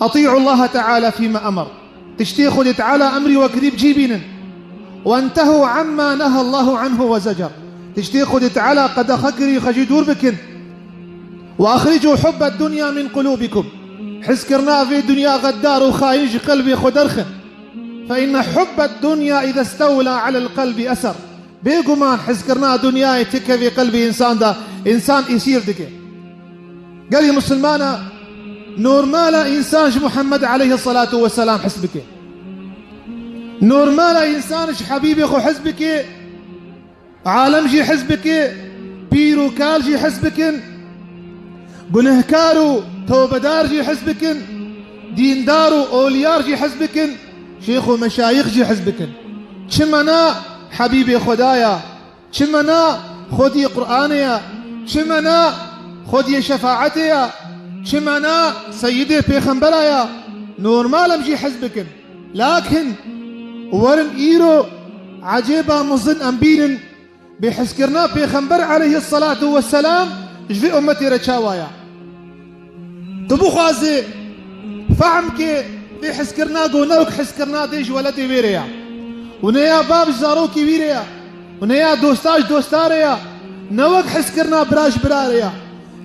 أطيعوا الله تعالى فيما أمر تشتي خدت على أمري وكذب جيبين، وانتهوا عما نهى الله عنه وزجر تشتي خدت على قد خكري خجدور بكن، وأخرجوا حب الدنيا من قلوبكم حسكرنا في الدنيا غدار وخايج قلبي خدرخن، فإن حب الدنيا إذا استولى على القلب أسر. بيقمان حسكرنا دنيا تكى في قلب إنسان، ده إنسان يصير دكي. قال لي مسلمانا نورمالا إنسان محمد عليه الصلاة والسلام حسبك، نورمالا إنسان حبيبي خو حسبك، عالم جي حسبك، بيرو كال جي حسبك، بنهكارو توبدار جي حسبك، دين دارو أوليار جي حسبك، شيخ ومشايخ جي حسبك. شمنا حبيبي خدايا، شمنا خدي قرآنيا، شمنا خدي شفاعتيا، شمنا سيدي بيخنبلايا، نورمال امجي حزبك. لكن ورن ايرو عجيبا مظن امبين بحسكرنا بيخنبر عليه الصلاة والسلام جفي امتي رتشاوايا تبو خوازي فهمك بحسكرنا قوناوك حسكرنا ديش ولدي ويريا ونيا باب زاروكي ويريا ونيا دوستاج دوستاريا نوك حسكرنا براش براريا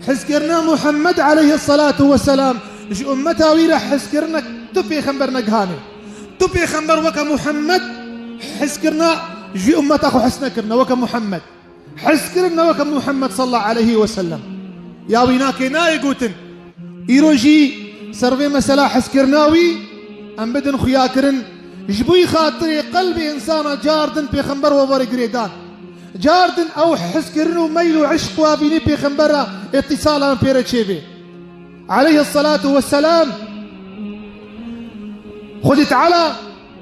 حسكرنا محمد عليه الصلاة والسلام إيش أمتها ويرا حسكرنا تبي خنبرنا قهاني تبي خنبر وك محمد حسكرنا جي أمتها خو حسنكرنا وك محمد حسكرنا وك محمد صلى الله عليه وسلم. يا ويناك ناي قوتن إيروجي سرفي مسلا حسكرناوي أم بدن خياكرن جبوي خاطري قلبي إنسان جاردن بيخنبر وبر قريدان جاردن أو حسكرنو ميلو عشق وابيني بيخنبرا اتصالا بيرتشيبي عليه الصلاة والسلام. خدت على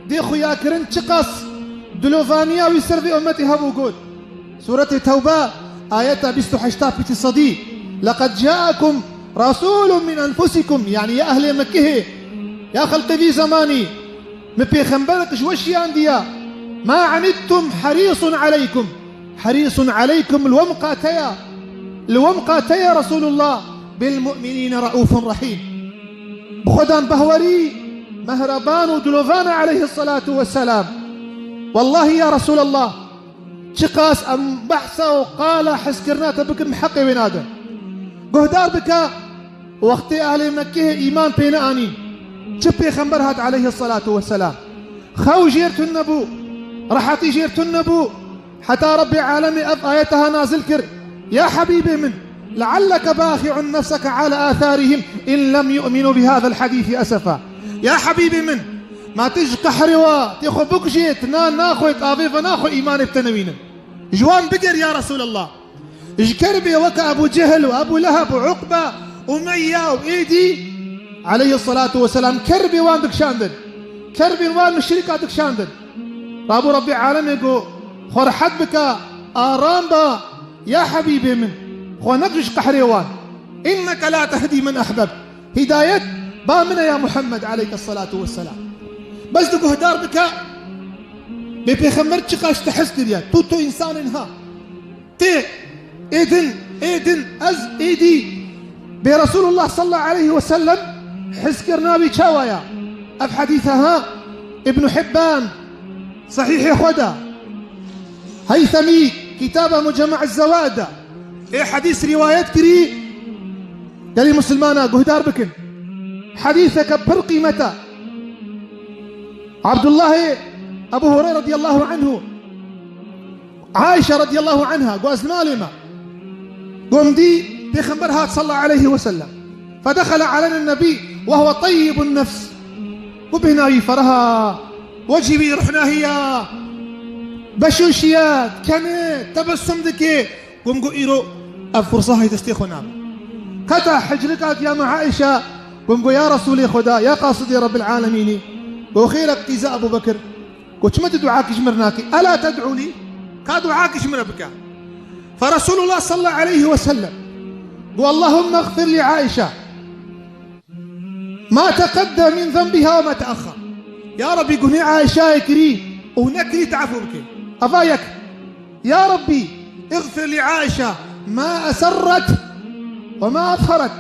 دي خياكرن تشقص دلوفانيا ويسرفي أمتي هبو قول سورة التوبة آياتها بيستحشتها في تصدي لقد جاءكم رسول من أنفسكم يعني يا أهل مكة يا خلق في زماني مبيخنبرك شوشي عنديا ما عنتم حريص عليكم الومقاتيا رسول الله بالمؤمنين رؤوف رحيم. بخدان بهوري مهربان ودلوفان عليه الصلاة والسلام والله يا رسول الله شقاس أم بحثة وقال حسكرنا تبك محقي بنادم قهدار بك وقت أهل مكة إيمان بين آنين شبي خنبرهات عليه الصلاة والسلام خو جيرت النبو رحتي جيرت النبو حتى ربي عالمي آيتها نازل كر يا حبيبي من لعلك باخع نفسك على آثارهم إن لم يؤمنوا بهذا الحديث أسفا. يا حبيبي من ما تجقح روا تخبك جيت ناخو يتقافيف ناخو إيمان التنوين جوان بقر يا رسول الله اجكربي وكا أبو جهل وأبو لهب وعقبة ومية وإيدي عليه الصلاة والسلام كربي وان دك شاندن كربي وان مشركة دك شاندن رابو ربي عالم يقول خرحت بك آرامبا يا حبيبي من خو نقش قحريوان إنك لا تهدي من أحبب هداية بامنا يا محمد عليك الصلاة والسلام. بس دقو هدار بك بيخمر شقاش تحس كريا توتو إنسان انها تي إيدن أز إيدي برسول الله صلى الله عليه وسلم حسكرنا بشاويا أف حديثها ابن حبان صحيح خدا هيثمي كتابه مجمع الزواد إيه حديث روايات كري قال لي مسلمانا قهدار بكن حديثك برقي متى عبد الله أبو هريرة رضي الله عنه عائشة رضي الله عنها قواز مالما قوم دي بخبرها صلى الله عليه وسلم فدخل علينا النبي وهو طيب النفس وبهنا يفرها وجهي رحنا هي بشوشيات كانت تبسم دكي قوم قو إيرو الفرصة هي تستيخنا كتا حجركات يا عائشة قوم قو يا رسولي خدا يا قاصدي رب العالمين وخيرك تيزا أبو بكر قلت ما تدعاك جمرناكي ألا تدعو لي كادعاك جمر بك. فرسول الله صلى الله عليه وسلم قال اللهم اغفر لعائشة ما تقدم من ذنبها وما تأخر. يا ربي قلني عائشة يكري ونكري تعفو بك أفايك يا ربي اغفر لعائشة ما أسرت وما أظهرت.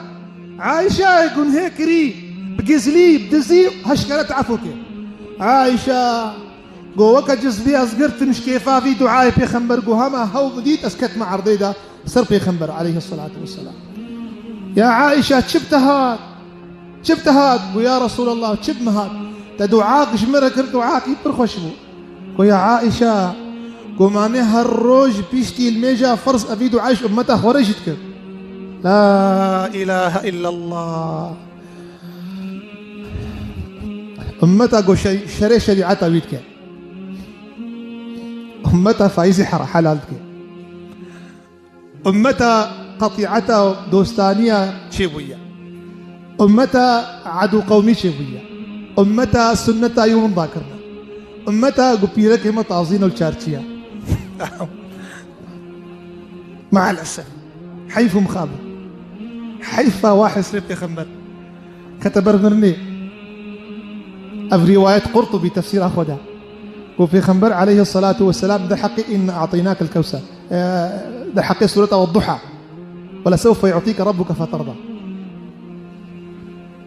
عائشة يقول هيكري بقزلي بدزي هشكرت عفوك عائشة قوك جزبي أصغرت مش كيفا في دعاء في خنبر قوهما هو بديت أسكت مع عرضيدا سر في خنبر عليه الصلاة والسلام يا عائشة شبت هاد ويا رسول الله شب مهاد تدعاك جمرك دعاك يبرخشبو ويا عائشة قوماني هالروج بيشتي الميجا فرص أفيدو عايش أمتها خورجتك لا إله إلا الله أمتها قو شري شريعتها بيتك أمتها فايزي حلالتك أمتها قطيعتها دوستانية شيبوية أمتها عدو قومي شيبوية أمتها سنتها يوم ذاكرنا أمتها قبيلك هم تعظين الشارتية مع الأسف حيف مخابر حيفا واحد سريب خنبر كتبر مرني في رواية قرطبي تفسير أخودا وفي خنبر عليه الصلاة والسلام ده حقي إن أعطيناك الكوثر ده حقي سورة والضحى ولسوف يعطيك ربك فترضى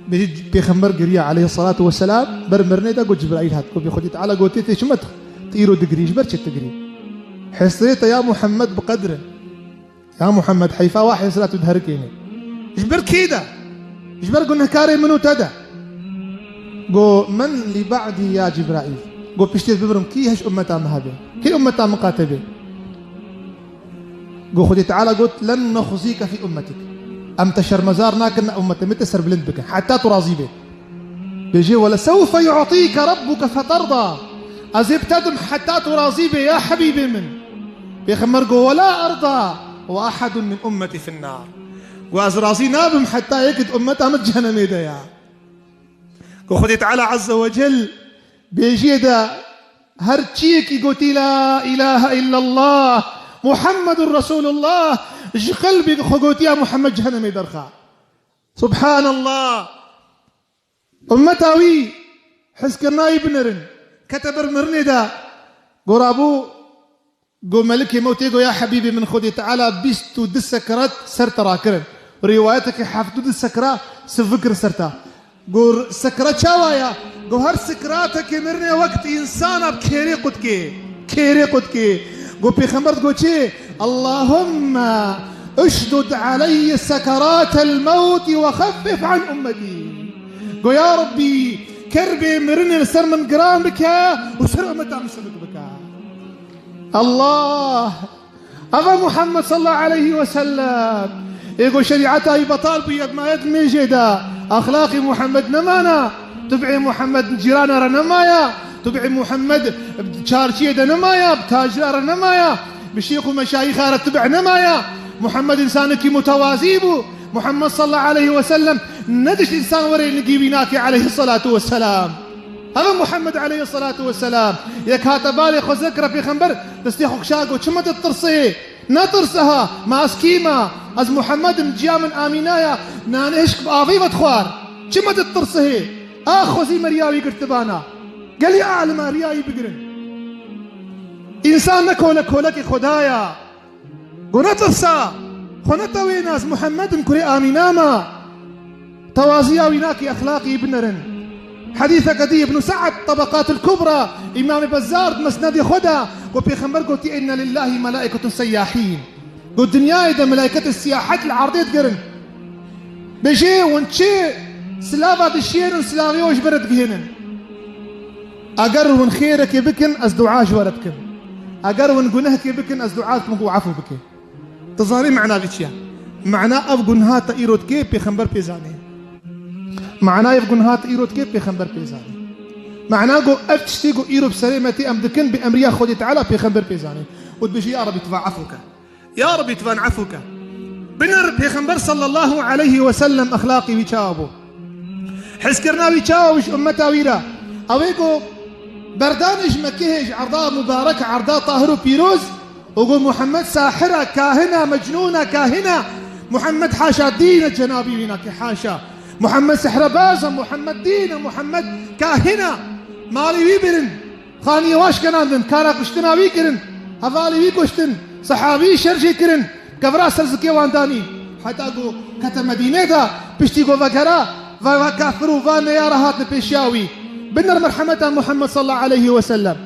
بيجي بيخمر قرية عليه الصلاة والسلام برمرني ده قلت جبرائيل هاتكو بيخدي تعالى قلت لي شو مدخل تيرو دقري جبرت تقري حسيت يا محمد بقدره يا محمد حيفا واحد صلاة تدهركيني جبر كيدا جبر قلنا كاري منو تدا قو من اللي بعدي يا جبرائيل قو بيشتيت ببرم كي هش أمتا مهابين كي أمتا مقاتبين قو خدي تعالى قلت لن نخزيك في أمتك أم تشر مزارنا كنا أمتي متسر بلند بك حتى تراضي به بيجي ولسوف يعطيك ربك فترضى أزيب تدم حتى تراضي به يا حبيبي من بيخمر ولا أرضى وأحد من أمتي في النار وأزرازي نابم حتى يكد أمتها متجهنم يديا خذي تعالى عز وجل بيجي دا هرتشيكي قلتي لا إله إلا الله محمد رسول الله اج قلبي خقوتي يا محمد جهنم يدرخا سبحان الله أمتاوي حسك النايب نرن كتبر مرني دا قرابو قو ملكي موتي قو يا حبيبي من خدي تعالى بيستو دي السكرات سرت راكرن روايتك حافظو دي السكرات سفكر سرتا قو سكرات شاوايا قو هر سكراتك مرني وقت إنسانا بكيري قدكي قو بيخمرت قو چي اللهم اشدد علي سكرات الموت وخفف عن أمتي قو يا ربي كربي مرني سر من قرام بك وسر أمتا مسلك بك الله أبا محمد صلى الله عليه وسلم يقول شريعتها يبطال بيد ما يدمي جدا أخلاقي محمد نمانا تبعي محمد جيرانا رنمايا تبعي محمد بشارشية نمايا بتاجر نمايا بشيخ ومشايخ تبع نمايا محمد إنسانك متوازيبو محمد صلى الله عليه وسلم ندش إنسان وري نقيبيناك عليه الصلاة والسلام هذا محمد عليه الصلاة والسلام يك هاتبالي خو ذكر في خنبر تستيخو خشاقو شما تترصي نترسها ما اسكيما از محمد مجيا من آمينايا نانهشك بآفيفة خوار شما تترصي آخو زي مرياوي قرتبانا قال لي أعلم رياوي بقرن إنسان نكولك خدايا قو نترسا خو نتوي ناس محمد مكري آميناما توازيا ويناكي أخلاقي بنرن حديث قدي ابن سعد طبقات الكبرى إمام بزار مسند خدا وبيخمر قلت إن لله ملائكة سياحين قلت دنيا إذا ملائكة السياحات العرضية قرن بيجي ونشي سلافة دشير سلافي وش برد قهنن أقر ون خيرك بكن أز دعاء جوارتكن أقر ون قنهك بكن أز دعاء مقو عفو بك تظهري معنا بيتشيا معنا أبقن هات إيرود كيب بيخمبر بيزاني معناه يبقون هات إيرود كيف بيخمبر بيزاني معناه جو أفتشتي جو إيرو بسلامتي أم دكن بأمريا خدي تعالى بيخمبر بيزاني وتبيجي يا رب يتبع عفوك يا رب يتبع عفوك بنر بيخمبر صلى الله عليه وسلم أخلاقي ويشابو حسكرنا ويشابو وش أمتا ويرا أويكو بردانج مكيهج عرضاء مباركة عرضاء طاهر بيروز وقول محمد ساحرة كاهنة مجنونة كاهنة محمد حاشا دين الجنابي وينك حاشا محمد سحر بازا محمد دين محمد كاهنة مالي ويبرن خاني واش كناندن كارا قشتنا ويكرن هفالي ويكشتن صحابي شرشي كرن كفرا سرزكي وانداني حتى قو كتا مدينة دا بشتي قو فكرا وكافروا فان يا رهات بيشاوي بنر مرحمة محمد صلى الله عليه وسلم.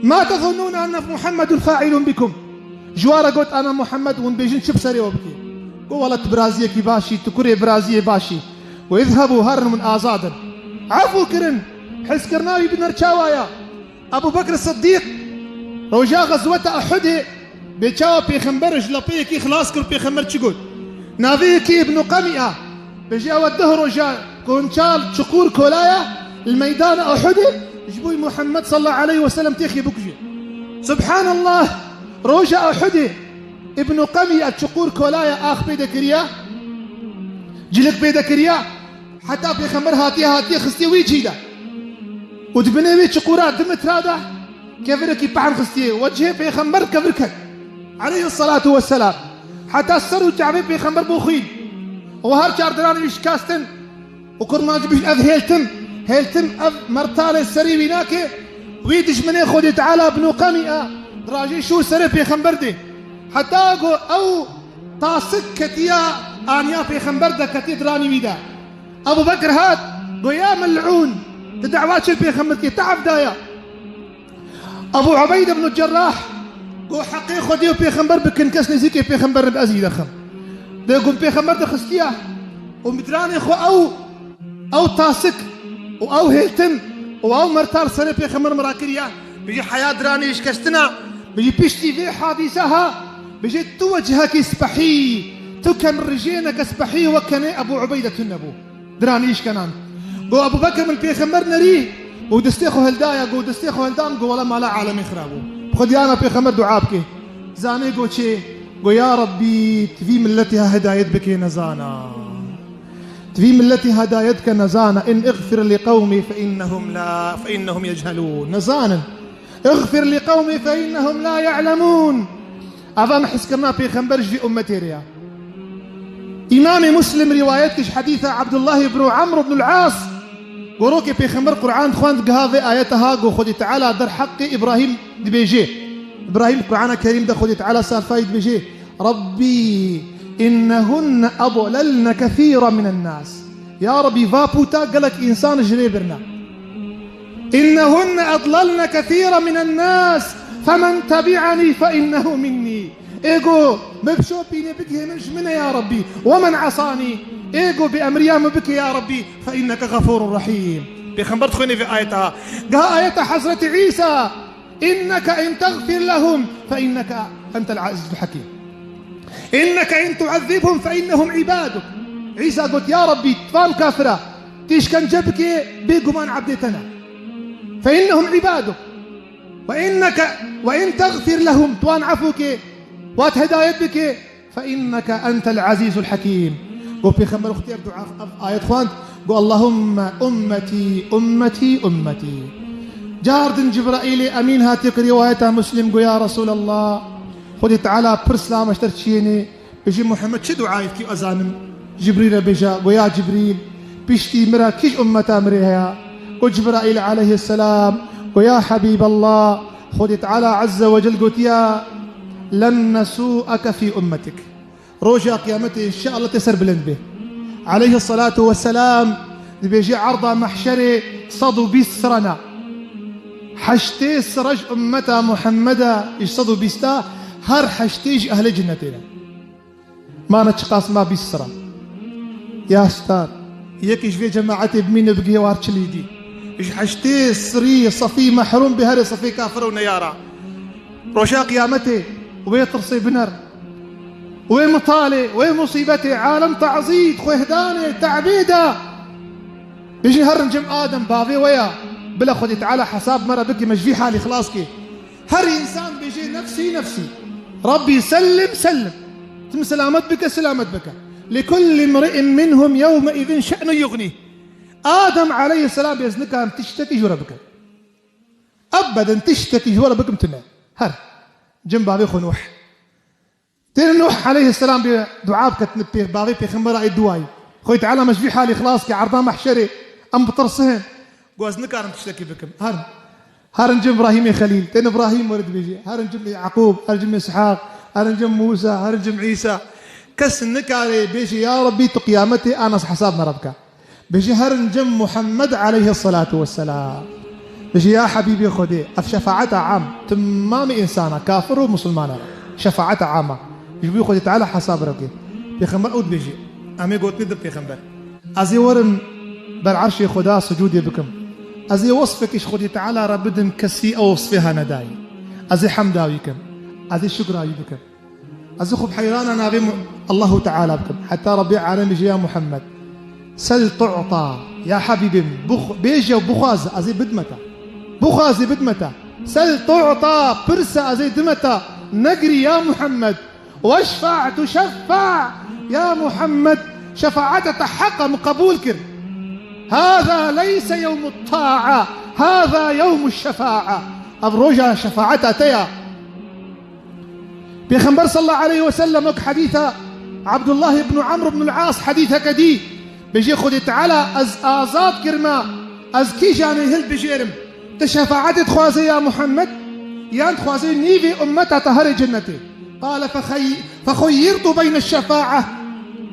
ما تظنون أن محمد فاعل بكم؟ جوارا قلت أنا محمد ونبيجن شبسري وبكي قولت برازية كي باشي تكري برازية باشي ويذهبوا هرن من آزادا عفو كرن حس كرناوي بنر شاوايا أبو بكر الصديق رجا غزوة أحد بيشاوا بيخمبرج لبيكي خلاص كل بيخمبر تشقود نافيكي ابن قمئة بيجي أوده رجا كونشال شقور كولايا الميدان أحد جبوي محمد صلى الله عليه وسلم تيخي بكجي سبحان الله رجا أحد ابن قمئة شقور كولايا آخ بيدا كريا جلك بيدا كريا حتى بيخمبر هاتي خستي ويجيدا ودبني بي شقورات دمت رادا كفركي بحر خستي وجهه بيخمبر كفرك عليه الصلاة والسلام حتى السر تعبي بيخمبر بوخين وهر شاردران مش كاستن وكرماج بيش هيلتم مرتال السري بيناك ويدش من خذ تعالى ابن قمئة دراجي شو سري بيخمبر دي حتى او تاسك كتيا انيا بيخمبر دا كتي دراني ويدا ابو بكر هات يا ملعون تدعوات شو بيخمبر كي تعب دايا ابو عبيده بن الجراح قو حقي خديو بيخمبر بكنكس نزيكي بيخمبر بأزي دخم ده يقوم بيخمبر دخستيا ومدراني خو او تاسك او هيلتن او مرتار سنة بيخمبر مراكريا بيجي حياة دراني اشكستنا بيجي بيشتي في حادثها بيجي توجهها كسبحي تكن رجينا كسبحي وكني ابو عبيدة النبو دراني اشكنان قو ابو بكر من بيخمبر نريه ودستيخو هلدايا قو دستيخو هلدان قو ولا ما لا عالم يخرابو خذ يانا بيخمر دعابك زاني قو شي قو يا ربي تفي ملتها هدايت بك نزانا تفي ملتها هدايتك نزانا إن اغفر لقومي فإنهم يجهلون نزانا اغفر لقومي فإنهم لا يعلمون أظن حسكرنا بيخمبرش في أمتي ريا إمام مسلم روايتك حديثة عبد الله بن عمرو بن العاص قروكي بيخمر قرآن خوان هذه آياتها قو خذي تعالى در حق إبراهيم دبيجي إبراهيم القرآن الكريم ده خذي تعالى صار فايد بيجي ربي إنهن أضللن كثيرا من الناس يا ربي فابوتا قالك إنسان جريبرنا إنهن أضللن كثيرا من الناس فمن تبعني فإنه مني إيقو مبشو بيني بكي منا يا ربي ومن عصاني إيقو بأمريا مبكي يا ربي فإنك غفور رحيم بيخمبرت خويني في آيتها قال آية حضرة عيسى إنك إن تغفر لهم فإنك أنت العزيز الحكيم إنك إن تعذبهم فإنهم عبادك عيسى قلت يا ربي طفال كافرة تيش كان جبكي بيقمان عبدتنا فإنهم عبادك وإن تغفر لهم توان عفوك وات هدايت بك فإنك أنت العزيز الحكيم قل في خمر اختي دعاء آية خوان قل اللهم أمتي أمتي أمتي جارد جبرائيل أمين هاتيك روايتها مسلم قل يا رسول الله خذي تعالى برسلام اشترتشيني بيجي محمد شو دعايتك أزانم جبريل بيجا قل يا جبريل بيشتي مرا كيش أمتا مريها قل جبرائيل عليه السلام قل يا حبيب الله خذي تعالى عز وجل قلت يا لن نسوءك في أمتك روجا قيامته إن شاء الله تسر بلند به عليه الصلاة والسلام بيجي عرضة محشرة صدوا بيسرنا حشتي سرج أمتا محمدا يصدوا بيستا هر حشتيج أهل جنتنا ما نتشقاس ما بيسرا يا ستار يكيش في جماعتي بمين بقي وارتشليدي إيش حشتي سري صفي محروم بهر صفي كافر ونيارا روجا قيامته ويترصي بنر ومطالع ومصيبته عالم تعزيد خوهدانه تعبيده بيجي هرنجم آدم بافي ويا بلا خذي تعالى حساب مرة بكي مجفي حالي خلاص كي هر إنسان بيجي نفسي ربي سلم تم سلامت بك لكل امرئ منهم يومئذ شأن يغنيه آدم عليه السلام بيزنك تشتكي جورا بك أبدا تشتكي جورا بك متنا هر جنب بابي خنوح نوح عليه السلام بدعاء كتنبيه بابي بخمرة الدواي خوي تعالى مش في حالي خلاص كعرضان محشري أم بطرسهن قوز نكارم تشتكي بكم هرن جم إبراهيم خليل تين إبراهيم ولد بيجي هرن جم يعقوب هرن جم إسحاق هرن جم موسى هرن جم عيسى كس النكاري بيجي يا ربي تقيامتي أنا حسابنا ربك بيجي هرنجم محمد عليه الصلاة والسلام، بيجي يا حبيبي خدي اف شفاعتها عام تمام انسانه كافر ومسلمانه شفاعتها عامه يجي خدي تعالى حساب ربي بيخمر اود بيجي امي قلت ندب بيخمر ازي ورن بالعرش خدا سجودي بكم ازي وصفك ايش خدي تعالى ربدن كسي او وصفها نداي ازي حمداويكم ازي شكراوي بكم ازي خب حيرانا نابي الله تعالى بكم حتى ربي عالم بيجي يا محمد سل تعطى يا حبيبي بيجي وبخاز ازي بدمته بخازي بدمته سل تعطى برسة ازي دمته نقري يا محمد واشفع تشفع يا محمد شفاعتك حقا قبول كر هذا ليس يوم الطاعة هذا يوم الشفاعة أبرجها شفاعتها تيا بيخنبر صلى الله عليه وسلم حديث عبد الله بن عمرو بن العاص حديثة كدي بيجي خدي تعالى آزاد كرما كي جاني هل بجيرم تشفاعتي تخوازي يا محمد يان تخوازي نيفي أمتا تهري جنتي قال فخيرت بين الشفاعة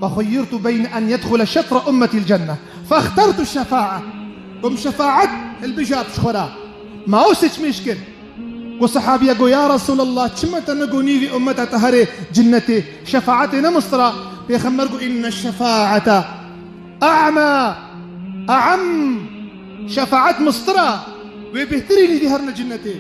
وخيرت بين أن يدخل شطر أمتي الجنة فاخترت الشفاعة شفاعت البجاب شخورا ما أوسش مشكل وصحابي يقول يا رسول الله كما تنقوني في أمتا تهري جنتي شفاعتنا مصرى بيخمرقوا إن الشفاعة أعم شفاعت مصطرى وبهتريني دي هرنا جنتي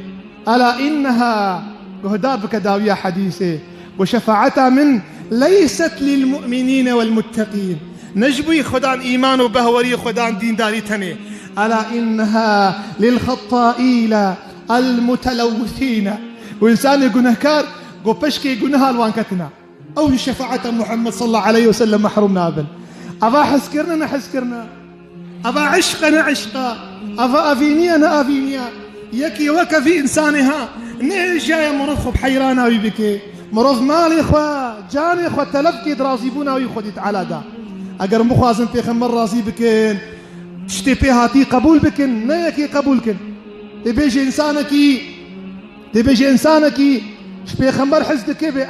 ألا إنها قهدار بكداوية حديثي وشفاعتها من ليست للمؤمنين والمتقين نجبي خدان إيمان وبهوري خدان دين داري تني ألا إنها للخطائين المتلوثين وإنسان يقنهكار قبشكي يقنها الوانكتنا أو شفاعة محمد صلى الله عليه وسلم محرومنا أبن أبا حسكرنا نحسكرنا أبا عشقنا عشقا أبا أفينيا أفينيا يكي وكفي إنسانها نيجا مرفخ بحيرانا ويبكي مرف مالي إخوة جاني إخوة تلفكي درازيبونا ويخدي تعالى دا أقر مخوازن في خمر رازي بكين تشتي بيهاتي قبول بكين نيكي قبول كن تبيجي إنسانكي شبي خمر حزدك بي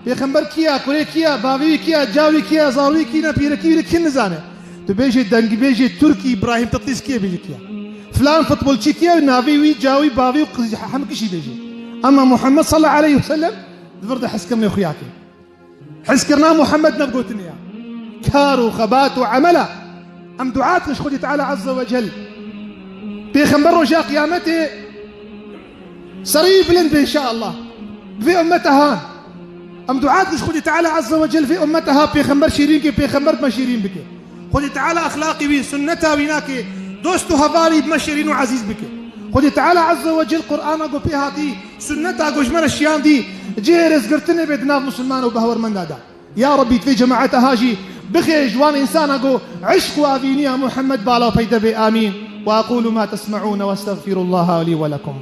بيخمر كيا كوري كيا باوي كيا جاوي كيا زاروي كيا بيركي كين نزانه تبيجي دنگ بيجي تركي إبراهيم تطليس كيا بيجي كيا فلان فوتبول كيا نافي جاوي باوي حمكشي بيجي أما محمد صلى الله عليه وسلم فرد حسكرنا أخياكي حسكرنا محمد نبقوتني كارو خبات وعمله أم دعاة نشخدي تعالى عز وجل بيخمر رجاء قيامته سريب لند إن شاء الله في أمتها أم دعاة نشخدي تعالى عز وجل في أمتها بيخمر شيرينك بيخمر بمشيرين بك خدي تعالى أخلاقي بي سنتها ويناكي دوستو هفاري بمشيرين وعزيز بك خدي تعالى عز وجل قرآن أقو بيها دي سنتها أقو جمال الشيان دي جيرز قرتني بدناف مسلمان وبهور من دادا يا ربي في جماعتها هاجي بخي جوان إنسان أقو عشق وأبينيا محمد بالا وفيد بي آمين وأقول ما تسمعون واستغفر الله لي ولكم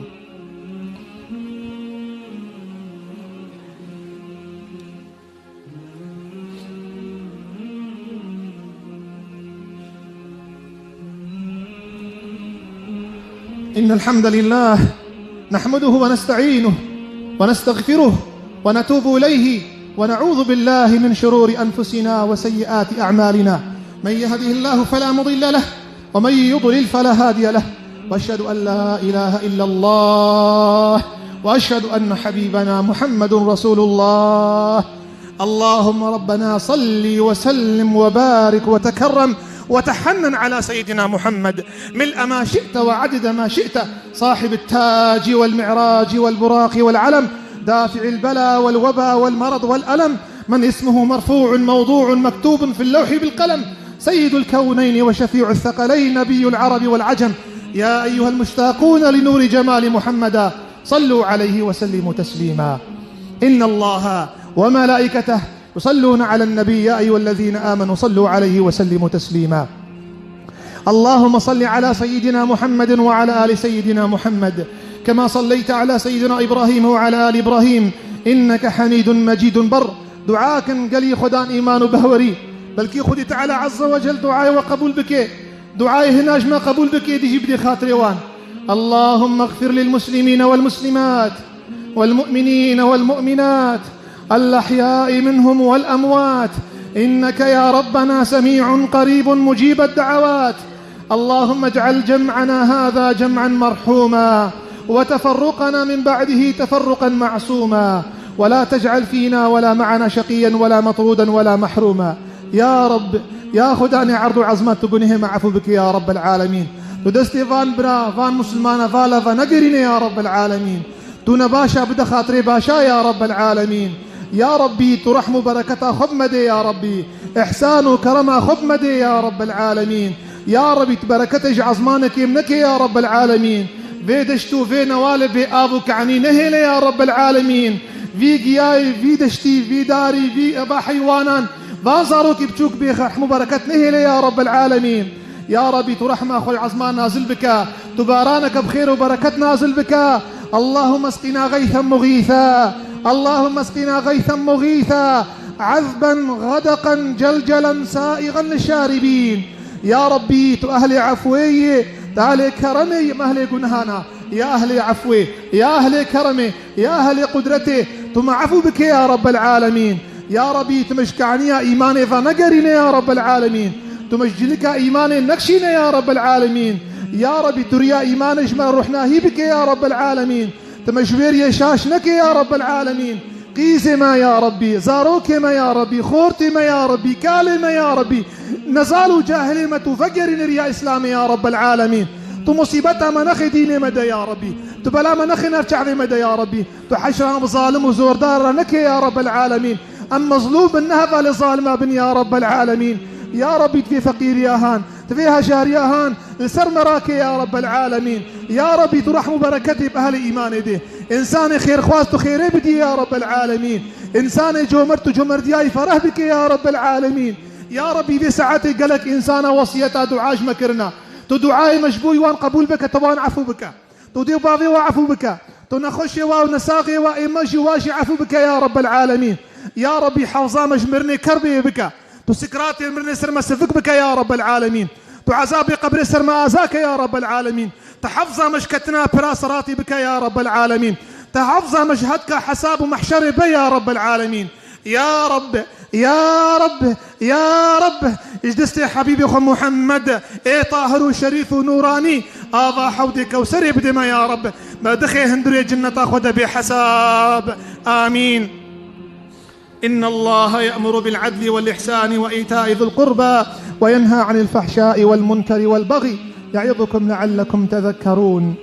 إن الحمد لله نحمده ونستعينه ونستغفره ونتوب إليه ونعوذ بالله من شرور أنفسنا وسيئات أعمالنا من يهده الله فلا مضل له ومن يضلل فلا هادي له وأشهد أن لا إله إلا الله وأشهد أن حبيبنا محمد رسول الله اللهم ربنا صل وسلم وبارك وتكرم وتحنن على سيدنا محمد ملء ما شئت وعدد ما شئت صاحب التاج والمعراج والبراق والعلم دافع البلاء والوباء والمرض والألم من اسمه مرفوع موضوع مكتوب في اللوح بالقلم سيد الكونين وشفيع الثقلين نبي العرب والعجم يا أيها المشتاقون لنور جمال محمدا صلوا عليه وسلموا تسليما إن الله وملائكته يصلون على النبي يا أيها الذين آمنوا صلوا عليه وسلموا تسليما اللهم صل على سيدنا محمد وعلى آل سيدنا محمد كما صليت على سيدنا إبراهيم وعلى آل إبراهيم إنك حميد مجيد بر دعاك قلي خدان إيمان بهوري بلكي خدي تعالى عز وجل دعاي وقبول بك دعاي هناج ما قبول بك دي جبدي خاطري وان اللهم اغفر للمسلمين والمسلمات والمؤمنين والمؤمنات الأحياء منهم والأموات إنك يا ربنا سميع قريب مجيب الدعوات. اللهم اجعل جمعنا هذا جمعا مرحوما، وتفرقنا من بعده تفرقا معصوما، ولا تجعل فينا ولا معنا شقيا ولا مطرودا ولا محروما. يا رب يا خداني عرض عظمت تقنيه معفو بك يا رب العالمين. تدستي فان برا فان مسلمان فالا فنقرين يا رب العالمين. تونا باشا بدا خاطري باشا يا رب العالمين. يا ربي ترحم بركة خبمدي يا ربي، إحسان وكرم خبمدي يا رب العالمين. يا ربي تبركتج عظمانك يمنك يا رب العالمين. في دشتو في نوال في آبوك عني نهيل يا رب العالمين. في قياي في دشتي في داري في أبا حيوانان فانصاروك بتشوك بيخرحم بركة نهيل يا رب العالمين. يا ربي ترحم أخوي عظمان نازل بك، تبارانك بخير وبركة نازل بك. اللهم اسقنا غيثا مغيثا، اللهم اسقنا غيثا مغيثا، عذبا غدقا جلجلا سائغا للشاربين. يا ربي تو أهلي عفوي تعالي كرمي مهلي قنهانا، يا أهلي عفوي يا أهلي كرمي يا أهلي قدرتي تم عفو بك يا رب العالمين. يا ربي تمشكعني إيماني فنقرين يا رب العالمين، تمجلك إيماني نكشين يا رب العالمين. يا ربي تريا إيماني جمال روحنا هي بك يا رب العالمين. تمشوير يشاشنك يا رب العالمين. قيزي ما يا ربي، زاروك ما يا ربي، خورتي ما يا ربي، كالي ما يا ربي، نزالوا جاهلي ما تفجرين ريا إسلامي يا رب العالمين. تو مصيبتها منخي ديني مدى يا ربي، تو بلا منخي نرجع في مدى يا ربي، تو حشرها بظالم وزور دار نكي يا رب العالمين. أم مظلوم النهبة لظالمة بن يا رب العالمين. يا ربي تفي فقير يا هان، تفيها شهر يا هان، لسر مراكي يا رب العالمين. يا ربي ترحم بركتي بأهل إيماني دي، إنساني خير خواستو خيري بدي يا رب العالمين، إنساني جومرتو جومر دياي فرح بك يا رب العالمين. يا ربي دي ساعتي قالك إنسانا وصيتا دعاش مكرنا، تو دعاي مشبوي وان قبول بك توان عفو بك، تو دي بافي وعفو بك، تو نخشي ونساقي وإمجي واشي عفو بك يا رب العالمين. يا ربي حوزا مجمرني كربي بك، تو سكراتي مرني سر مسفك بك يا رب العالمين، تو عذابي قبري سر ما أزاك يا رب العالمين. تحفظ مشكتنا براسراتي بك يا رب العالمين، تحفظ مشهدك حساب محشري بي يا رب العالمين. يا رب يا رب يا رب اجدستي حبيبي خو محمد اي طاهر وشريف ونوراني آضا حودي كوسري بدما يا رب ما دخي هندري جنة أخذ بحساب آمين. إن الله يأمر بالعدل والإحسان وإيتاء ذي القربى وينهى عن الفحشاء والمنكر والبغي يعظكم لعلكم تذكرون.